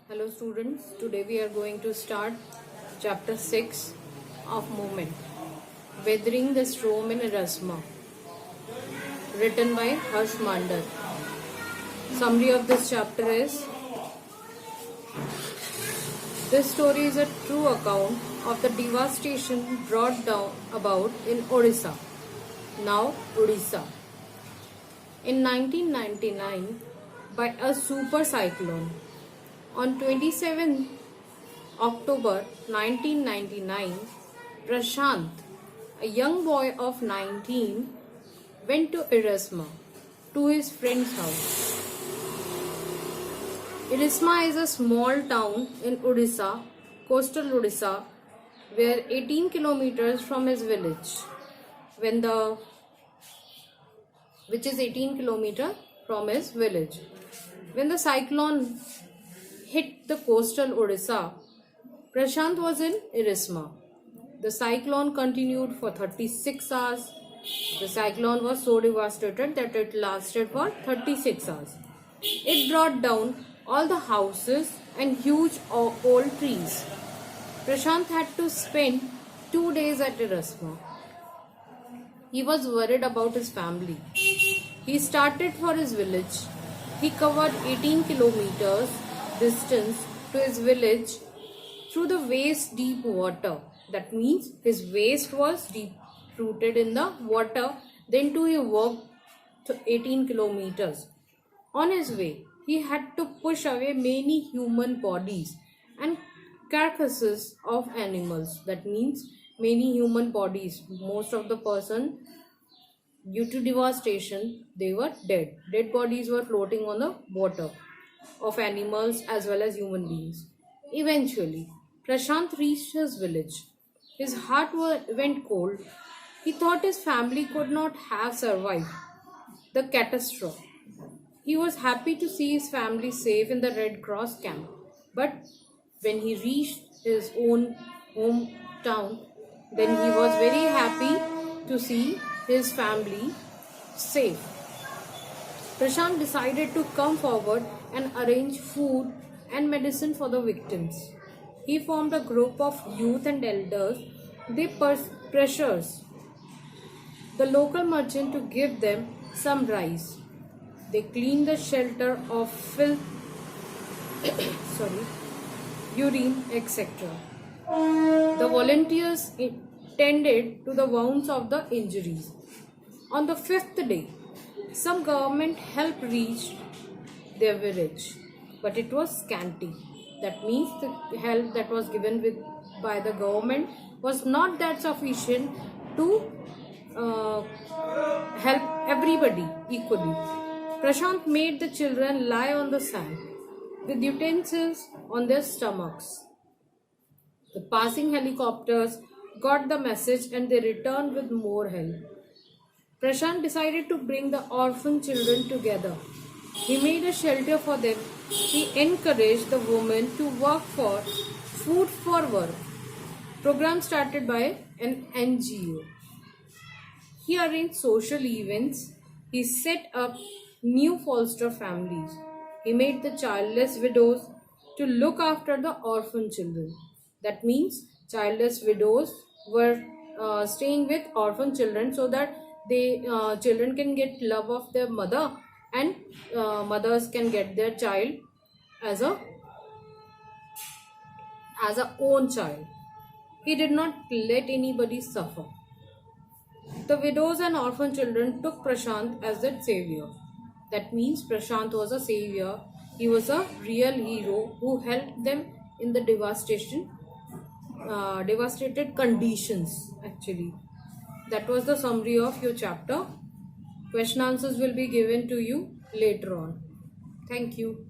Hello students, today we are going to start chapter 6 of Movement, Weathering the Storm in Erasmus, written by Harsh Mandar. Summary of this chapter is, this story is a true account of the devastation brought down about in Odisha, now Odisha, in 1999 by a super cyclone. On 27 October 1999, Prashant, a young boy of 19, went to Erasmus, to his friend's house. Erasmus is a small town in Odisha, coastal Odisha, where 18 kilometers from his village, which is 18 kilometers from his village. When the cyclone hit the coastal Odisha, Prashant was in Erasmus. The cyclone continued for 36 hours. The cyclone was so devastated that it lasted for 36 hours. It brought down all the houses and huge old trees. Prashant had to spend 2 days at Erasmus. He was worried about his family. He started for his village. He covered 18 kilometers distance to his village through the waist deep water. That means his waist was deep rooted in the water. Then too he walked to 18 kilometers. On his way, he had to push away many human bodies and carcasses of animals. That means many human bodies. Most of the person, due to devastation, they were dead. Dead bodies were floating on the water of animals as well as human beings. Eventually, Prashant reached his village. His heart went cold. He thought his family could not have survived the catastrophe. He was happy to see his family safe in the Red Cross camp. But when he reached his own hometown, then he was very happy to see his family safe. Prashant decided to come forward and arrange food and medicine for the victims. He formed a group of youth and elders. They pressured the local merchant to give them some rice. They cleaned the shelter of filth, urine, etc. The volunteers tended to the wounds of the injuries. On the 5th day, some government help reached their village, but it was scanty. That means the help that was given by the government was not that sufficient to help everybody equally. Prashant made the children lie on the sand with utensils on their stomachs. The passing helicopters got the message and they returned with more help. Prashant decided to bring the orphan children together. He made a shelter for them. He encouraged the women to work for Food for Work, program started by an NGO. He arranged social events. He set up new foster families. He made the childless widows to look after the orphan children. That means childless widows were staying with orphan children so that children can get love of their mother and mothers can get their child as a own child. He did not let anybody suffer. The widows and orphan children took Prashant as their savior. That means Prashant was a savior. He was a real hero who helped them in the devastated conditions actually. That was the summary of your chapter. Question answers will be given to you later on. Thank you.